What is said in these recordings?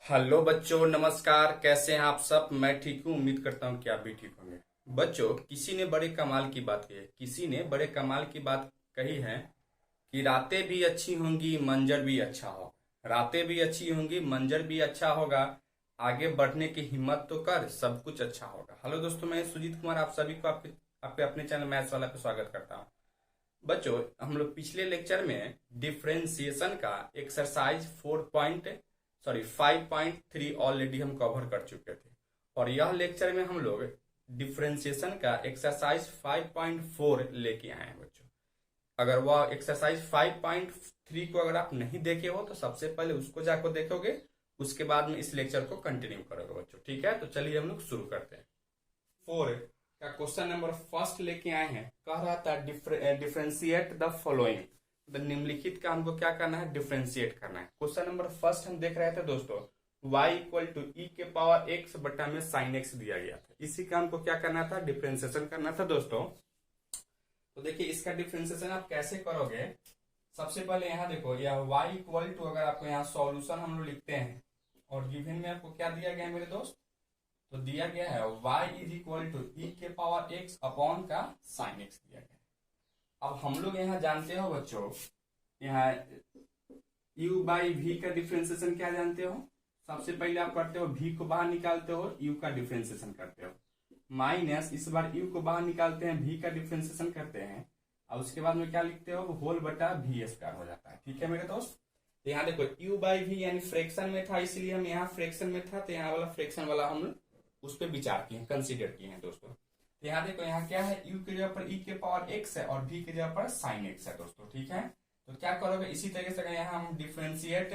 Hello बच्चों, नमस्कार। कैसे हैं आप सब? मैं ठीक हूँ। उम्मीद करता हूँ कि आप भी ठीक होंगे। बच्चों, किसी ने बड़े कमाल की बात कही है। किसी ने बड़े कमाल की बात कही है कि रातें भी अच्छी होंगी, मंजर भी अच्छा हो। रातें भी अच्छी होंगी, मंजर भी अच्छा होगा। आगे बढ़ने की हिम्मत तो कर, सब कुछ अच्छा होगा। हेलो दोस्तों, मैं सुजीत कुमार आप सभी को आपके आपके अपने चैनल मैथ्स वाला पे स्वागत करता हूँ। बच्चों, हम लोग पिछले लेक्चर में डिफरेंशिएशन का एक्सरसाइज 5.3 ऑलरेडी हम कवर कर चुके थे। और यह लेक्चर में हम लोग डिफरेंशिएशन का एक्सरसाइज 5.4 लेके आए हैं बच्चों। अगर वह एक्सरसाइज 5.3 को अगर आप नहीं देखे हो तो सबसे पहले उसको जाकर देखोगे, उसके बाद में इस लेक्चर को कंटिन्यू करोगे बच्चों। ठीक है, तो चलिए हम लोग शुरू करते हैं। 4 का क्वेश्चन नंबर फर्स्ट लेके आए हैं। कह रहा था डिफरेंशिएट द फॉलोइंग। द निम्नलिखित का हमको क्या करना है? डिफरेंशिएट करना है। क्वेश्चन नंबर फर्स्ट हम देख रहे थे दोस्तों, y इक्वल टू ई के पावर x बटा में साइन x दिया गया था। इसी का हमको क्या करना था? डिफरेंशिएशन करना था दोस्तों। तो देखिए, इसका डिफरेंशिएशन आप कैसे करोगे? सबसे पहले यहाँ देखो, यह y इक्वल टू, अगर आपको यहाँ सॉल्यूशन हम लोग लिखते हैं और गिवन में आपको क्या दिया गया है मेरे दोस्त? तो दिया गया है y is equal to E के पावर x अपॉन का साइन x दिया गया है। अब हम लोग यहाँ जानते हो बच्चों, यहाँ u बाई v का डिफरेंशिएशन क्या जानते हो? सबसे पहले आप करते हो v को बाहर निकालते हो, u का डिफरेंशिएशन करते हो, माइनस इस बार u को बाहर निकालते हैं, v का डिफरेंशिएशन करते हैं, और उसके बाद में क्या लिखते हो? होल बटा v स्क्वायर हो जाता है। ठीक है मेरे दोस्त, तो यहाँ देखो u बाई v यानी फ्रैक्शन में था, इसलिए हम यहाँ फ्रैक्शन में था, तो यहाँ वाला फ्रैक्शन वाला हम उस पर विचार किए, कंसीडर किए हैं दोस्तों। तो यहाँ देखो, यहाँ क्या है? u की जगह पर e के पावर x है और v की जगह पर साइन x है दोस्तों। ठीक है, तो क्या करोगे? इसी तरीके से यहाँ हम differentiate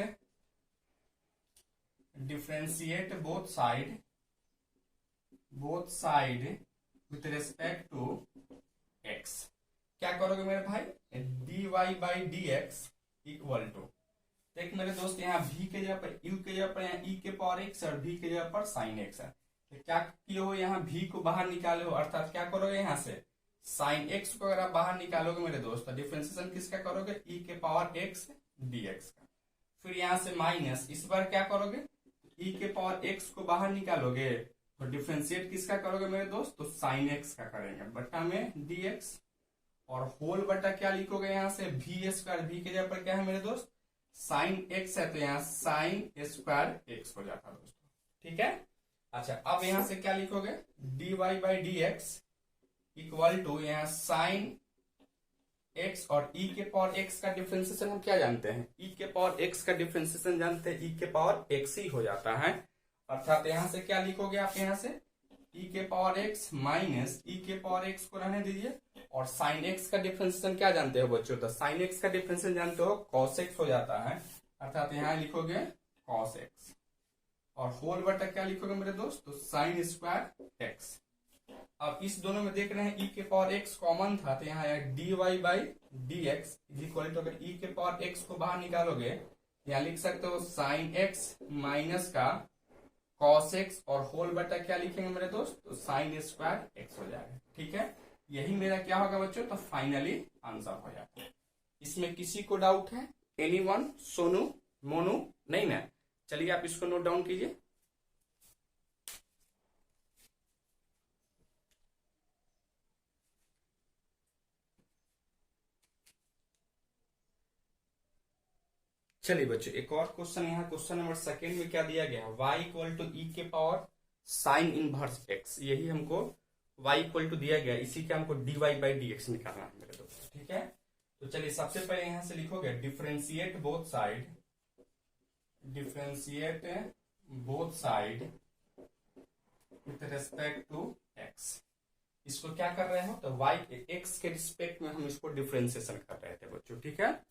both side with respect to x। क्या करोगे मेरे भाई? dy by D x equal to, देख मेरे दोस्त, यहाँ v के जगह पर u के जगह पर यहाँ e के पावर x और v के जगह पर साइन x है। तो क्या किए हो? यहाँ v को बाहर निकाले हो, अर्थात क्या करोगे? यहाँ से साइन x को अगर आप बाहर निकालोगे मेरे दोस्त, तो डिफरेंशिएशन किसका करोगे? e के पावर x dx का। फिर यहाँ से माइनस, इस बार क्या करोगे? e के पावर x को बाहर निकालोगे तो डिफरेंशिएट किसका करोगे मेरे दोस्त? तो साइन x का करेंगे बटा में dx, और होल बटा क्या लिखोगे? यहाँ से v स्क्वायर, v के जगह पर क्या है मेरे दोस्त? साइन x है, तो यहाँ साइन स्क्वायर x हो जाता है दोस्तों। ठीक है, अच्छा अब यहाँ से क्या लिखोगे? dy by D x equal to, यहाँ साइन x और e के पावर x का डिफरेंशिएशन हम क्या जानते हैं? e के पावर x का डिफरेंशिएशन जानते हैं, e के पावर x ही हो जाता है। अर्थात यहाँ से क्या लिखोगे आप? यहाँ से e के पावर x माइनस e के पावर x को रहने दीजिए, और साइन x का डिफरेंशिएशन क्या जानते हो बच्चों? तो साइन x का डिफरेंशिएशन जानते हो, cos x हो जाता है। अर्थात यहाँ लिखोगे cos x, और होल बटा क्या लिखोगे मेरे दोस्त? तो साइन स्क्वायर x। अब इस दोनों में देख रहे हैं e के पावर x कॉमन था, तो यहाँ dy by D X is equal to, अगर e के पावर x को बाहर निकालोगे यहाँ लिख सकते हो साइन x माइनस का cos x, और होल बटा क्या लिखेंगे मेरे दोस्त? तो साइन स्क्वायर x हो जाएगा। ठीक है, यही मेरा क्या होगा बच्चों? तो फाइनली आंसर हो जाता है। इसमें किसी को डाउट है? एनीवन? सोनू, मोनू? नहीं ना? चलिए आप इसको नोट डाउन कीजिए। चलिए बच्चों, एक और क्वेश्चन, यहाँ क्वेश्चन नंबर सेकेंड में क्या दिया गया? y इक्वल टू ई के पावर साइन इनवर्स x, यही हमको y इक्वल टू दिया गया, इसी का हमको dy बाई डी एक्स निकालना है मेरे दोस्त। ठीक है, तो चलिए सबसे पहले यहाँ से लिखोगे differentiate both side with respect to x। इसको क्या कर रहे हो? तो y x के रिस्पेक्ट में हम इसको डिफरेंशिएशन कर रहे थे बच्चों। ठीक है,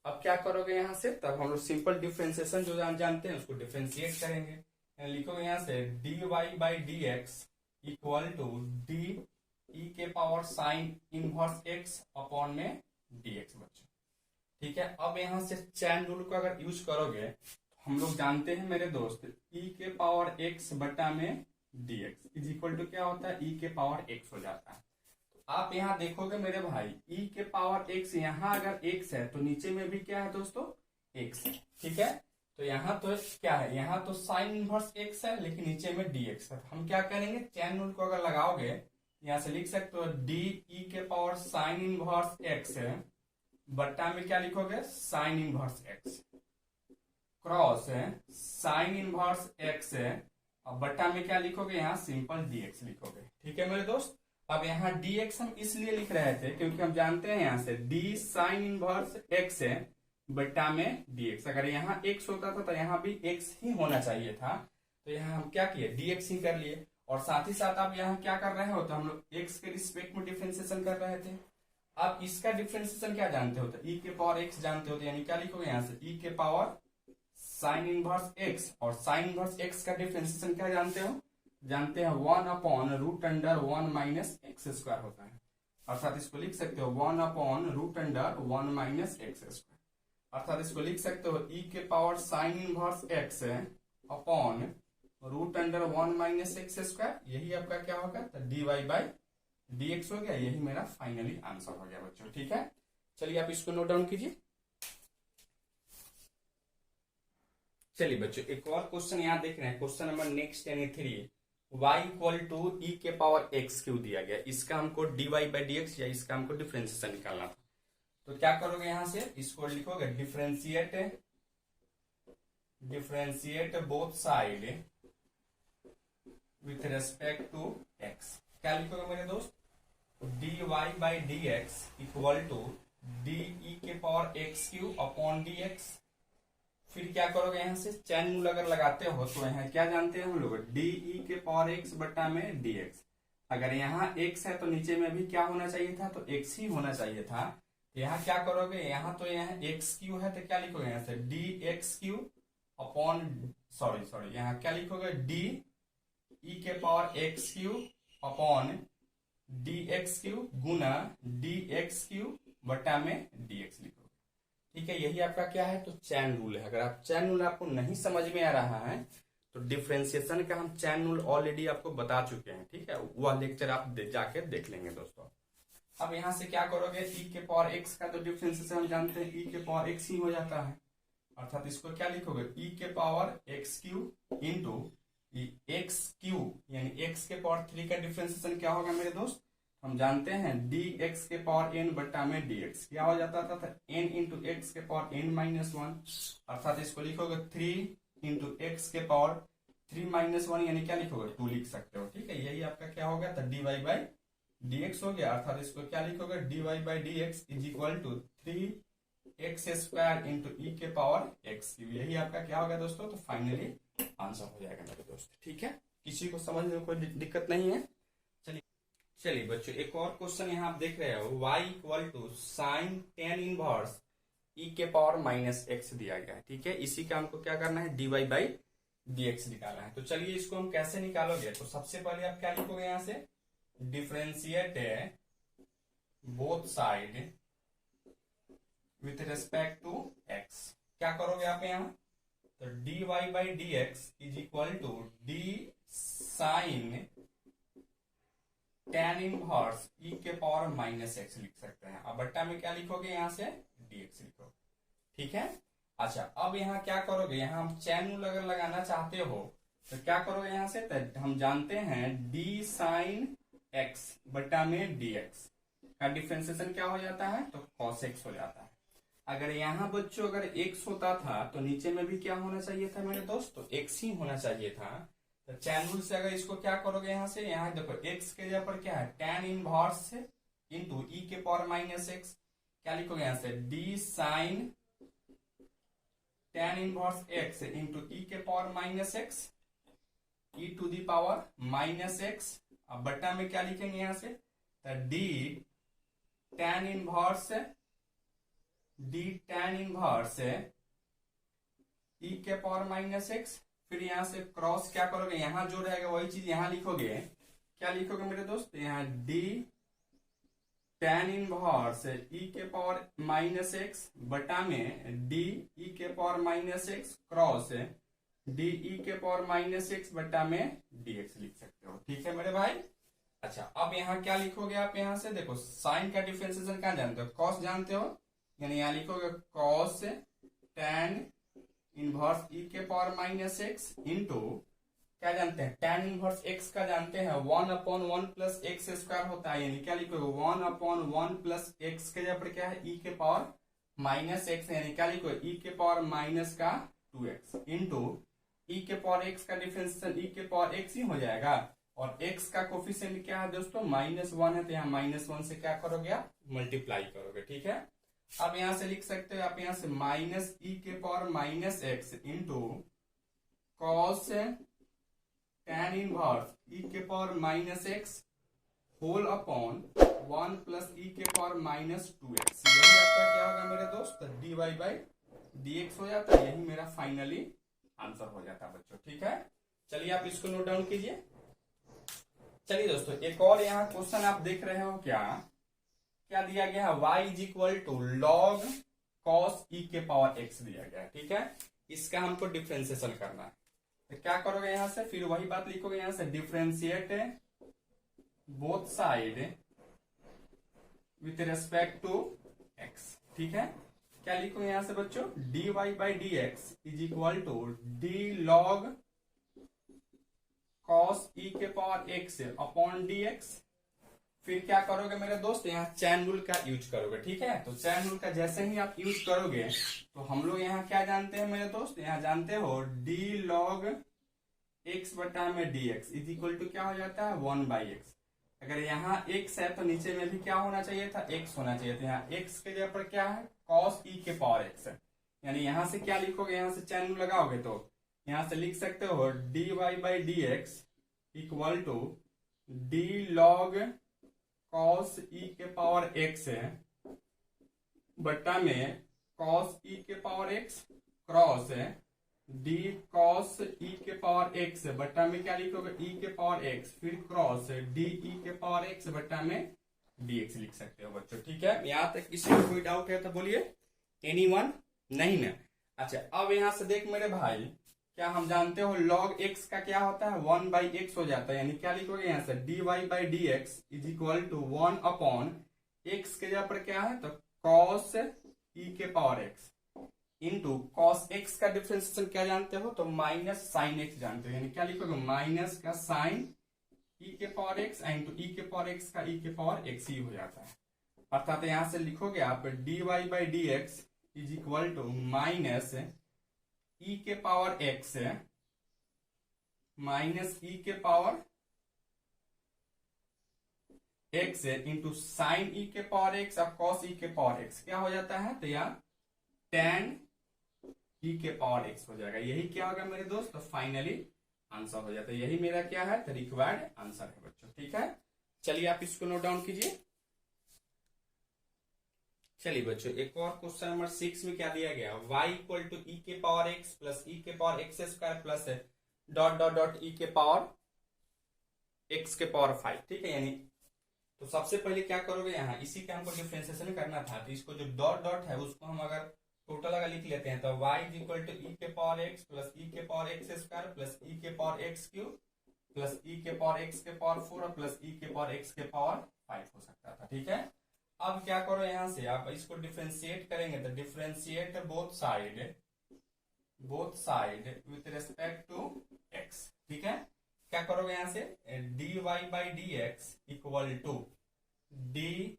अब क्या करोगे यहाँ से? तब हम लोग सिंपल डिफरेंशिएशन जो जानते हैं उसको डिफरेंशिएट करेंगे। लिखोगे यहाँ से dy by D x equal to D E के power sine inverse x upon में dx बच्चों। ठीक है, अब यहाँ से चैन रूल को अगर यूज करोगे तो हम लोग जानते हैं मेरे दोस्त, e के पावर x बटा में dx इज इक्वल टू क्या होता है? e के पावर x हो जाता है। आप यहाँ देखोगे मेरे भाई, e के पावर x, यहाँ अगर x है तो नीचे में भी क्या है दोस्तों? x है। ठीक है, तो यहाँ तो क्या है, यहाँ तो साइन इनवर्स एक्स है लेकिन नीचे में डी एक्स है। हम क्या करेंगे, चैन रूल को अगर लगाओगे यहाँ से लिख सकते हो डी ई के पावर साइन इनवर्स एक्स है, बट्टा में क्या लिखोगे साइन इनवर्स एक्स, क्रॉस है साइन इनवर्स एक्स है, और बट्टा में क्या लिखोगे यहाँ सिंपल dx लिखोगे। ठीक है मेरे दोस्त। अब यहाँ dx हम इसलिए लिख रहे थे क्योंकि हम जानते हैं यहाँ से d साइन इनवर्स x है, बट्टा में dx। अगर यहाँ x होता था तो यहाँ भी x ही होना चाहिए था, तो यहाँ हम क्या किए dx ही कर लिए। और साथ ही साथ आप यहाँ क्या कर रहे हो, तो हम लोग x के रिस्पेक्ट में डिफ्रेंसिएशन कर रहे थे। आप इसका डिफ्रेंसिएशन क्या जानते हो, तो e के पावर x जानते हो, तो यानी क्या लिखोगे यहाँ से e के पावर साइन इनवर्स x, और साइन इनवर्स x का डिफरेंशिएशन क्या जानते हो, जानते हैं 1/√1 माइनस एक्स स्क्वायर होता है, अर्थात इसको लिख सकते हो 1/√1 माइनस एक्स स्क्वायर, अर्थात इसको लिख सकते हो e के power sine inverse x upon √1 minus x square. यही आपका क्या होगा, तो dy/dx हो गया। यही मेरा फाइनली आंसर हो गया बच्चों। ठीक है, चलिए आप इसको नोट डाउन कीजिए। चलिए बच्चों एक और क्वेश्चन यहाँ देख रहे हैं, क्वेश्चन नंबर नेक्स्ट यानी 3, y इक्वल टू ई के पावर एक्स क्यू दिया गया। इसका हमको dy/dx या इसका हमको डिफरेंशिएशन निकालना था। तो क्या करोगे, यहाँ से इसको लिखोगे differentiate both side with respect to x। क्या लिखोगे मेरे दोस्त, dy/dx equal to D E के power X Q upon dx। फिर क्या करोगे, यहाँ से चैन रूल अगर लगाते हो तो यहाँ क्या जानते हैं हम लोग, डी ई के पावर एक्स बट्टा में डी एक्स। अगर यहाँ x है तो नीचे में भी क्या होना चाहिए था, तो x ही होना चाहिए था। यहाँ क्या करोगे, यहाँ तो यहाँ एक्स क्यू है तो क्या लिखोगे यहाँ से D X Q upon sorry यहाँ क्या लिखोगे डी ई के power X Q upon D X Q गुना डी एक्स क्यू बट्टा में डी एक्स लिखोगे। ठीक है, यही आपका क्या है, तो चैन रूल है। अगर आप चैन रूल आपको नहीं समझ में आ रहा है तो डिफरेंशिएशन का हम चैन रूल ऑलरेडी आपको बता चुके हैं। ठीक है, वह लेक्चर आप जाके देख लेंगे दोस्तों। अब यहाँ से क्या करोगे, ई के पावर एक्स का तो डिफरेंशिएशन हम जानते हैं ई के पावर एक्स ही हो जाता है, अर्थात इसको क्या लिखोगे ई के power X Q into x Q यानी एक्स के पावर 3 का डिफरेंशिएशन क्या होगा मेरे दोस्त, हम जानते हैं डी एक्स के पावर एन बट्टा में डी एक्स क्या हो जाता था, एन इंटू एक्स के पावर n-1, अर्थात इसको लिखोगे 3 इंटू एक्स के पावर 3-1 यानी क्या लिखोगे 2 लिख सकते हो। ठीक है, यही आपका क्या हो गया, तो dy/dx हो गया, अर्थात इसको क्या लिखोगे dy/dx is equal to 3x² into E के पावर एक्स क्यू। यही आपका क्या होगा दोस्तों, तो फाइनली आंसर हो जाएगा मेरे दोस्त। ठीक है, किसी को समझने में कोई दिक्कत नहीं है। चलिए बच्चों एक और क्वेश्चन यहाँ आप देख रहे हो, y equal to sine tan inverse E के पावर माइनस एक्स दिया गया है। ठीक है, इसी का हमको क्या करना है, dy/dx निकालना है। तो चलिए इसको हम कैसे निकालोगे, तो सबसे पहले आप क्या लिखोगे, यहाँ से differentiate both side with respect to x। क्या करोगे आप यहाँ, तो dy/dx is equal to D sine tan inverse E के पावर माइनस एक्स लिख सकते हैं। अब बट्टा में क्या लिखोगे, यहाँ से dx लिखोगे। ठीक है, अच्छा अब यहाँ क्या करोगे, यहाँ हम चैन रूल अगर लगाना चाहते हो तो क्या करोगे, यहाँ से तो हम जानते हैं d साइन x बट्टा में dx का डिफरेंशिएशन क्या हो जाता है, तो cos x हो जाता है। अगर यहाँ बच्चों अगर x होता था तो नीचे में भी क्या होना चाहिए था मेरे दोस्त, तो x ही होना चाहिए था। तो चैन रूल से अगर इसको क्या करोगे, यहाँ से यहाँ देखो x के जगह पर क्या है tan इनवर्स इंटू ई के पावर माइनस एक्स, क्या लिखोगे यहाँ से D sine tan inverse x into E के power minus X E to the power minus X. अब बट्टा में क्या लिखेंगे यहाँ से, तो डी tan इनवर्स ई के पावर माइनस एक्स। फिर यहाँ से क्रॉस क्या करोगे, यहाँ जो रहेगा वही चीज यहाँ लिखोगे। क्या लिखोगे मेरे दोस्त, यहाँ डी tan इनवर्स ई के पावर माइनस एक्स बटा में डी ई के power minus x cross D E के पावर माइनस एक्स बटा में dx लिख सकते हो। ठीक है मेरे भाई। अच्छा अब यहाँ क्या लिखोगे आप, यहाँ से देखो साइन का डिफरेंशिएशन क्या जानते हो, कॉस जानते हो, यानी यहाँ लिखोगे कॉस tan इनवर्स ई के पावर माइनस एक्स इंटू क्या जानते हैं tan इनवर्स x का जानते हैं 1/1 प्लस एक्स स्क्वायर होता है, यानी क्या लिखोगे 1/1 प्लस एक्स के जगह पर क्या है e के पावर माइनस एक्स, यानी क्या लिखोगे e के पावर माइनस का 2x इंटू e के पावर x का डिफरेंशिएशन e के पावर x ही हो जाएगा, और x का कोफिशिएंट क्या है दोस्तों -1 है, तो यहाँ -1 से क्या करोगे आप मल्टीप्लाई करोगे। ठीक है, अब यहां से लिख सकते हो आप यहां से माइनस ई के power minus X into cos tan inverse E के power minus X whole upon 1 plus ई के पावर -2x, यही आपका क्या होगा मेरे दोस्त dy बाई dx हो जाता है, यही मेरा फाइनली आंसर हो जाता है बच्चों। ठीक है, चलिए आप इसको नोट डाउन कीजिए। चलिए दोस्तों एक और यहाँ क्वेश्चन आप देख रहे हो, क्या दिया गया है y is equal to log cos E के पावर x दिया गया है। ठीक है, इसका हमको डिफरेंशिएशन करना है, तो क्या करोगे यहां से फिर वही बात लिखोगे, यहां से differentiate both side with respect to x। ठीक है, क्या लिखोगे यहां से बच्चों dy by D X is equal to D log cos E के पावर x अपॉन dx। फिर क्या करोगे मेरे दोस्त यहाँ चैन रूल का यूज करोगे। ठीक है, तो चैन रूल का जैसे ही आप यूज करोगे तो हम लोग यहाँ क्या जानते हैं मेरे दोस्त, यहाँ जानते हो डी लॉग x बटा में dx इज इक्वल टू क्या हो जाता है 1/x। अगर यहाँ x है तो नीचे में भी क्या होना चाहिए था x होना चाहिए, तो यहाँ x के जगह पर क्या है cos e के पावर x है, यानी यहाँ से क्या लिखोगे, यहाँ से चैन रूल लगाओगे तो यहाँ से लिख सकते हो dy by D x equal to D log cos e के पावर x है बट्टा में cos e के पावर x क्रॉस है d cos e के पावर x बट्टा में क्या लिखोगे e के पावर x फिर क्रॉस है d e के पावर x बट्टा में dx लिख सकते हो बच्चों। ठीक है, यहाँ तक किसी को कोई डाउट है तो बोलिए, एनीवन? नहीं ना? अच्छा, अब यहाँ से देख मेरे भाई, क्या हम जानते हो log x का क्या होता है 1/x हो जाता है, यानी क्या लिखोगे यहाँ से dy by D X is equal to 1 upon x के जगह पर क्या है तो cos e के power x into cos x का डिफरेंशिएशन क्या जानते हो तो माइनस साइन x जानते हो, यानी क्या लिखोगे माइनस का साइन e के पावर x इंटू e के पावर x का e के पावर x ही हो जाता है, अर्थात यहां से लिखोगे आप dy by D X is equal to minus e के पावर x माइनस e के power x into sine e के पावर x और cos e के पावर x क्या हो जाता है, तो यहाँ tan e के पावर x हो जाएगा, यही क्या होगा मेरे दोस्त तो फाइनली आंसर हो जाता है, यही मेरा क्या है तो रिक्वायर्ड आंसर है बच्चों। ठीक है, चलिए आप इसको नोट डाउन कीजिए। चलिए बच्चों एक और क्वेश्चन नंबर 6 में क्या दिया गया, y इक्वल टू ई के पावर x प्लस ई के power x square plus dot dot dot E के पावर x के पावर 5। ठीक है, यानी तो सबसे पहले क्या करोगे, यहाँ इसी का हमको डिफरेंशिएशन करना था, तो इसको जो डॉट डॉट है उसको हम अगर टोटल अगर लिख लेते हैं तो y is equal to E के पावर x प्लस ई के पावर x स्क्वायर प्लस ई के पावर x क्यूब प्लस ई के पावर x के पावर 4 प्लस ई के पावर x के पावर 5 हो सकता था। ठीक है, अब क्या करो यहां से आप इसको डिफरेंशिएट करेंगे तो differentiate both side with respect to x। ठीक है, क्या करोगे यहां से dy by D x equal to D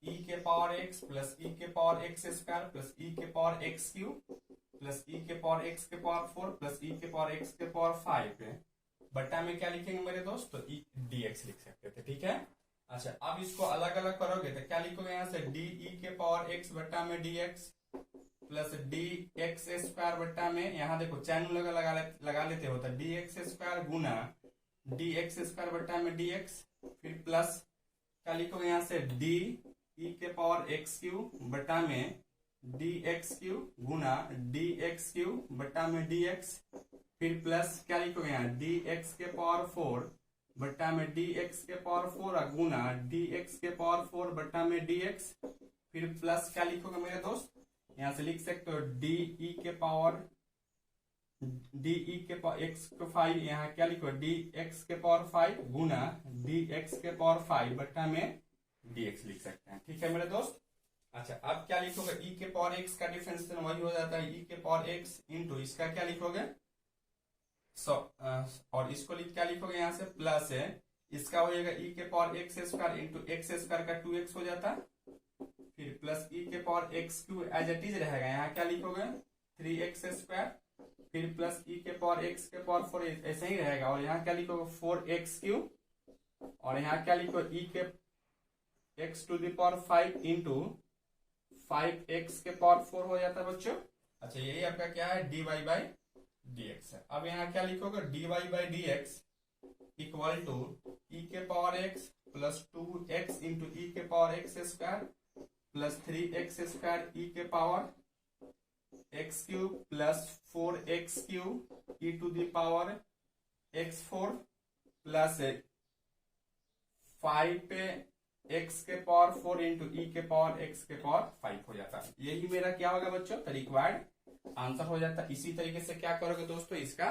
E के पावर x प्लस ई के पावर x स्क्वायर प्लस ई के पावर x क्यूब प्लस ई के पावर x के पावर 4 प्लस ई के पावर x के पावर 5 बट्टा में क्या लिखेंगे मेरे दोस्त तो dx लिख सकते थे। ठीक है, अच्छा अब इसको अलग अलग करोगे तो क्या लिखोगे यहाँ से डी ई के पावर x बट्टा में dx plus D x square बट्टा में, यहाँ देखो चैन लगा लेते हो तो डी एक्स स्क्वायर गुना डी एक्स स्क्वायर बट्टा में dx फिर प्लस क्या लिखोगे यहाँ से डी ई के पावर x क्यूब बटा में डी एक्स क्यूब गुना डी एक्स क्यूब बटा में dx फिर प्लस क्या लिखोगे यहाँ डी एक्स के पावर 4 बट्टा में डी एक्स के पावर 4 गुना डी एक्स के पावर 4 बट्टा में dx फिर प्लस क्या लिखोगे मेरे दोस्त, यहाँ से लिख सकते हो डी ई के पावर x के 5, यहाँ क्या लिखो डी एक्स के पावर 5 गुना डी एक्स के पावर 5 बट्टा में dx लिख सकते हैं। ठीक है मेरे दोस्त, अच्छा अब क्या लिखोगे, ई के पावर एक्स का डिफरेंशिएशन वही हो जाता है ई के पावर एक्स इंटू इसका क्या लिखोगे सो और इसको क्या लिखोगे यहाँ से प्लस है, इसका हो जाएगा ई के power X square into X square का 2x हो जाता है, फिर प्लस ई के power X cube as it is रहेगा, यहाँ क्या लिखोगे 3x स्क्वायर, फिर प्लस ई के पावर एक्स के पावर 4 ऐसे ही रहेगा, और यहाँ क्या लिखोगे 4x क्यू, और यहाँ क्या लिखो ई के x to the power 5 into 5x के पावर 4 हो जाता है बच्चों। अच्छा यही आपका क्या है dy बाई dx है। अब यहाँ क्या लिखोगे dy by dx equal to E के power x plus 2x into E के power X square plus 3x square E के power X cube plus 4x cube E to the power x4 plus 5 पे x के power 4 into E के power x के power 5 हो जाता है। यही मेरा क्या होगा बच्चों रिक्वायर्ड आंसर हो जाता है। इसी तरीके से क्या करोगे दोस्तों, इसका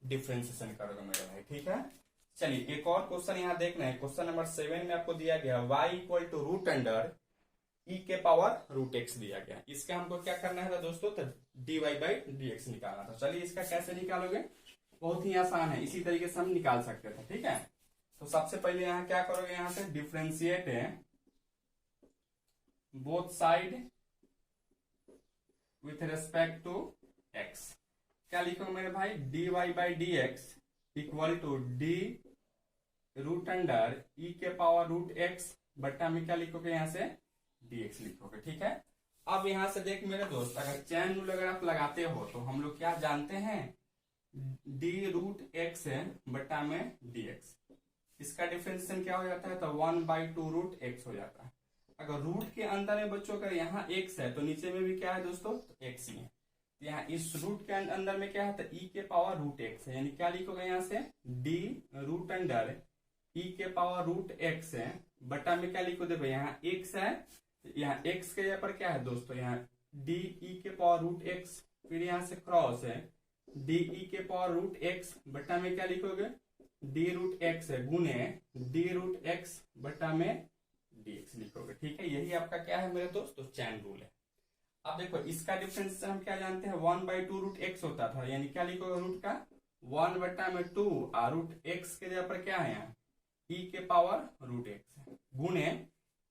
डिफरेंशिएशन करोगे मेरे भाई, ठीक है। चलिए एक और क्वेश्चन यहाँ देखना है, क्वेश्चन नंबर 7 में आपको दिया गया y equal to root under E के पावर रूट एक्स दिया गया। इसका हमको क्या करना है दोस्तों, तो dy बाई dx निकालना था। चलिए इसका कैसे निकालोगे, बहुत ही आसान है, इसी तरीके से हम निकाल सकते थे, ठीक है। तो सबसे पहले यहाँ क्या करोगे, यहाँ से differentiate both side with respect to x। क्या लिखोगे मेरे भाई dy by dx equal to D root under E के पावर रूट एक्स बट्टा में क्या लिखोगे यहाँ से dx लिखोगे, ठीक है। अब यहाँ से देख मेरे दोस्त, अगर चैन रूल अगर आप लगाते हो तो हम लोग क्या जानते हैं डी रूट एक्स बट्टा में dx, इसका डिफरेंशिएशन क्या हो जाता है तो 1/2 रूट एक्स हो जाता है। अगर रूट के अंदर में बच्चों का यहाँ x है तो नीचे में भी क्या है दोस्तों तो x ही है, तो यहाँ इस रूट के अंदर में क्या है तो e के पावर रूट एक्स है, यानी क्या लिखोगे यहाँ से d रूट अंडर e के पावर रूट एक्स है बटा में क्या लिखो देखो यहाँ x है, यहाँ x के यहाँ पर क्या है दोस्तों यहाँ डी ई के पावर रूट एक्स, फिर यहाँ से क्रॉस है डी ई के पावर रूट एक्स बटा में क्या लिखोगे डी रूट एक्स है गुने डी रूट एक्स बटा में dx लिखोगे, ठीक है। यही आपका क्या है मेरे दोस्तों चैन रूल है। अब देखो इसका डिफरेंस हम क्या जानते हैं 1/2 रूट एक्स होता था, यानी क्या लिखोगे रूट का 1 बटा में 2 और रूट एक्स के जगह पर क्या है यहाँ e के पावर रूट एक्स है गुने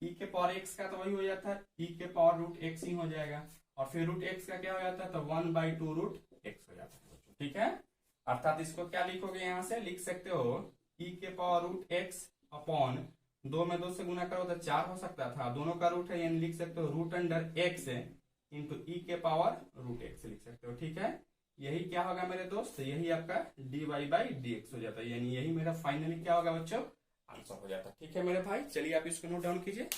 e के पावर x का तो वही हो जाता है e के पावर रूट एक्स ही हो जाएगा, और फिर रूट एक्स का क्या हो जाता है तो 1/2 रूट एक्स हो जाता है, ठीक है। अर्थात इसको क्या लिखोगे यहाँ से लिख सकते हो e के पावर रूट एक्स अपॉन 2 में 2 से गुना करो तो 4 हो सकता था, दोनों का रूट है यानी लिख सकते हो root under x into E के पावर रूट एक्स लिख सकते हो, ठीक है। यही क्या होगा मेरे दोस्त, यही आपका dy बाई dx हो जाता है, यानी यही मेरा फाइनली क्या होगा बच्चों आंसर हो जाता है, ठीक है मेरे भाई। चलिए आप इसको नोट डाउन कीजिए।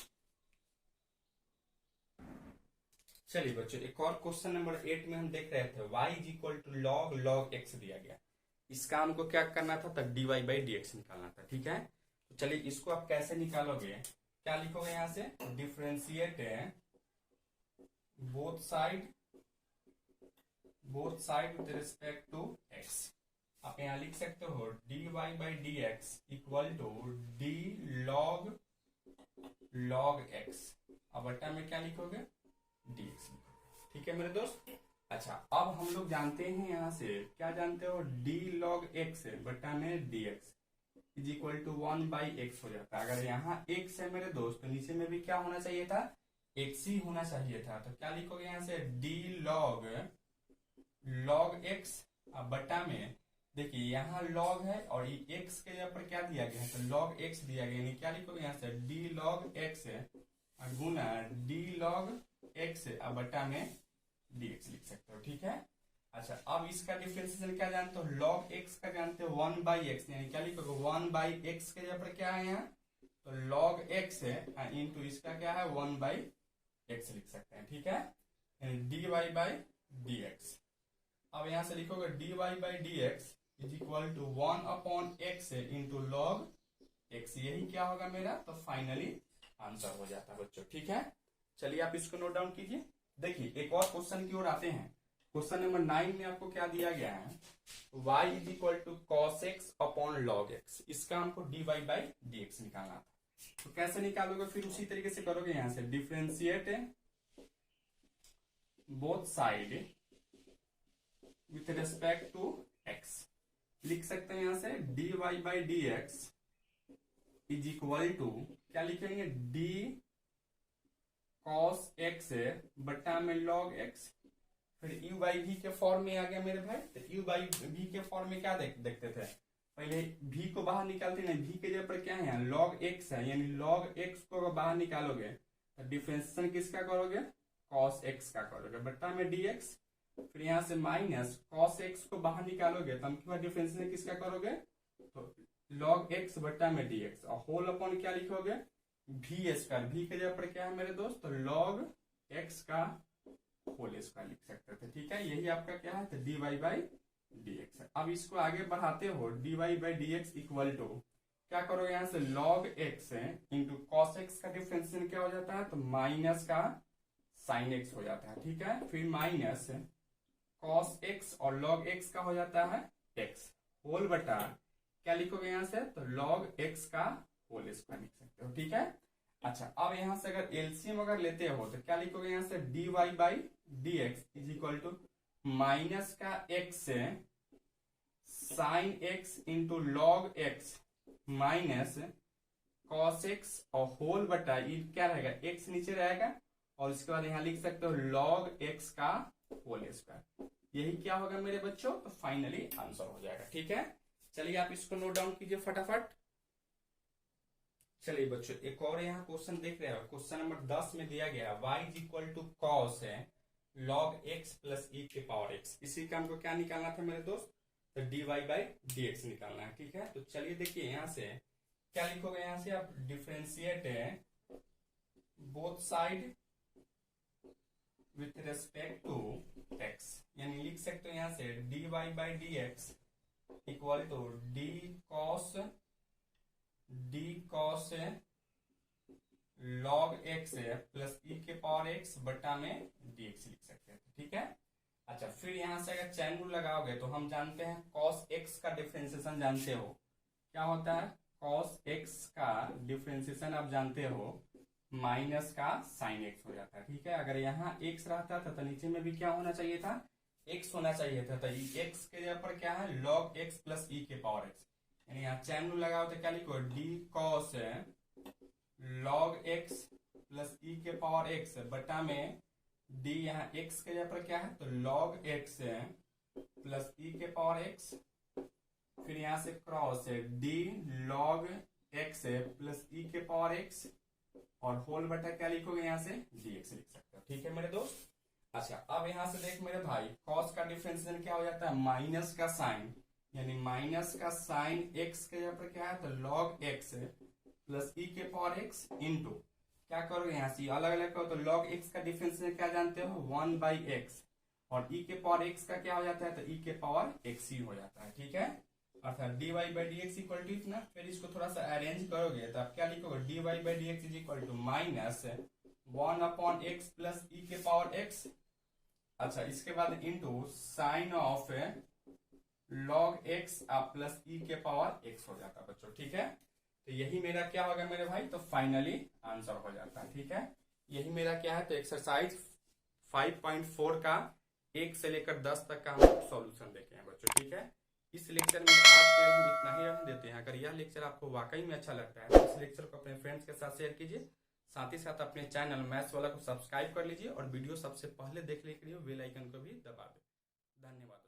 चलिए बच्चों एक और क्वेश्चन नंबर 8 में हम देख रहे थे y is equal to log x दिया गया, इसका हमको क्या करना था तो dy बाई dx निकालना था, ठीक है। तो चलिए इसको आप कैसे निकालोगे, क्या लिखोगे यहाँ से differentiate both side with respect to x। आप यहाँ लिख सकते हो dy by dx equal to d log x, अब बट्टा में क्या लिखोगे dx लिखोगे, ठीक है मेरे दोस्त। अच्छा अब हम लोग जानते हैं यहाँ से क्या जानते हो d log x बट्टा में dx is equal to 1/x हो जाता है। अगर यहाँ x है मेरे दोस्त तो नीचे में भी क्या होना चाहिए था x ही होना चाहिए था, तो क्या लिखोगे यहाँ से d log x अब बट्टा में देखिए यहाँ log है और ये x के जगह पर क्या दिया गया है तो log x दिया गया, यानी क्या लिखोगे यहाँ से d log x गुना d log x अब बट्टा में dx लिख सकते हो, ठीक है। अच्छा अब इसका डिफरेंशिएशन क्या जानते हो log x का जानते हो 1/x, यानी क्या लिखोगे 1/x के जगह पर क्या है यहाँ तो log x है इंटू इसका क्या है 1/x लिख सकते हैं, ठीक है, dy बाई dx। अब यहाँ से लिखोगे dy by dx is equal to 1/x into log x, यही क्या होगा मेरा तो फाइनली आंसर हो जाता है बच्चों, ठीक है। चलिए आप इसको नोट डाउन कीजिए। देखिए एक और क्वेश्चन की ओर आते हैं, क्वेश्चन नंबर 9 में आपको क्या दिया गया है y is equal to cos x upon log x, इसका हमको dy बाई dx निकालना था। तो कैसे निकालोगे, फिर उसी तरीके से करोगे यहाँ से differentiate both side with respect to X. लिख सकते हैं यहां से dy by D X is equal to क्या लिखेंगे, डी कॉस एक्स बटा में लॉग एक्स। फिर यू बाई वी के फॉर्म में आ गया मेरे भाई। तो यू बाई वी के फॉर्म में क्या देखते थे, पहले v को बाहर निकालते ना, v के जगह पर क्या है log x है, यानी log x को बाहर निकालोगे तो डिफरेंशिएशन किसका करोगे, cos x का करोगे बटा में dx। फिर यहां से माइनस cos x को बाहर निकालोगे तो हम डिफरेंशिएशन किसका करोगे, तो log x बटा में dx और होल अपॉन क्या लिखोगे v स्क्वायर। v के जगह पर क्या है मेरे दोस्त, तो log x का होल स्क्वायर लिख सकते थे। ठीक है, यही आपका क्या है, तो dy बाई dx। अब इसको आगे बढ़ाते हो, dy by dx equal to क्या करोगे यहां से log x into cos x का डिफरेंशिएशन क्या हो जाता है, तो माइनस का sin x हो जाता है। ठीक है, फिर माइनस cos x और log x का हो जाता है x होल बटा क्या लिखोगे यहां से, तो log x का होल स्क्वायर लिख सकते हो। ठीक है, अच्छा अब यहां से अगर एलसीएम अगर लेते हो तो क्या लिखोगे यहां से dy by dx is equal to minus का x sine x into log x minus cos x और होल बटा ये क्या रहेगा, x नीचे रहेगा और इसके बाद यहां लिख सकते हो लॉग x का होल स्क्वायर। यही क्या होगा मेरे बच्चों, तो फाइनली आंसर हो जाएगा। ठीक है, चलिए आप इसको नोट डाउन कीजिए फटाफट। चलिए बच्चों एक और यहाँ क्वेश्चन देख रहे हो, क्वेश्चन नंबर 10 में दिया गया y is equal to cos log x plus e के पावर x। इसी का हमको क्या निकालना था मेरे दोस्त, तो dy बाई dx निकालना है। ठीक है, तो चलिए देखिए यहाँ से क्या लिखोगे, यहाँ से आप differentiate both side with respect to x, यानी लिख सकते हो यहाँ से dy by dx equal to d cos log x plus e के पावर x बटा में dx लिख सकते हैं। ठीक है, अच्छा फिर यहां से अगर चैन रूल लगाओगे तो हम जानते हैं cos x का डिफरेंशिएशन जानते हो क्या होता है, cos x का डिफरेंशिएशन आप जानते हो माइनस का sin x हो जाता है। ठीक है, अगर यहाँ x रहता था तो नीचे में भी क्या होना चाहिए था, x होना चाहिए था। तो x के जगह पर क्या है log x प्लस e के पावर x, यानी यहाँ चैन रूल लगाओ तो क्या लिखो d cos log x plus e के पावर x बटा में d, यहाँ x के जगह पर क्या है, तो log x प्लस e के पावर x। फिर यहाँ से cross d log x plus e के पावर x और होल बटा क्या लिखोगे यहाँ से dx लिख सकते हो। ठीक है मेरे दोस्त, अच्छा अब यहाँ से देख मेरे भाई cos का डिफरेंशिएशन क्या हो जाता है, माइनस का साइन, यानी माइनस का साइन x के जगह पर क्या है, तो log x प्लस e के पावर x इंटू क्या करोगे यहाँ से अलग अलग करो, तो log x का डिफरेंशिएशन क्या जानते हो 1 बाई x और e के पावर x का क्या हो जाता है, तो e के पावर x ही हो जाता है। ठीक है, अर्थात dy by dx equal to इतना। फिर इसको थोड़ा सा अरेंज करोगे तो आप क्या लिखोगे, dy by dx is equal to minus 1 upon x plus e के पावर x। अच्छा इसके बाद into sine of log x plus e के पावर x हो जाता है बच्चों। ठीक है, तो यही मेरा क्या होगा मेरे भाई, तो फाइनली आंसर हो जाता है। ठीक है, यही मेरा क्या है, तो एक्सरसाइज 5.4 का 1 से लेकर 10 तक का हम सॉल्यूशन देखे हैं बच्चों। ठीक है, इस लेक्चर में आज के हम इतना ही रहने देते हैं। अगर यह लेक्चर आपको वाकई में अच्छा लगता है तो इस लेक्चर को अपने फ्रेंड्स के साथ शेयर कीजिए, साथ ही साथ अपने चैनल मैथ्स वाला को सब्सक्राइब कर लीजिए और वीडियो सबसे पहले देखने के लिए बेल आइकन को भी दबा दें। धन्यवाद।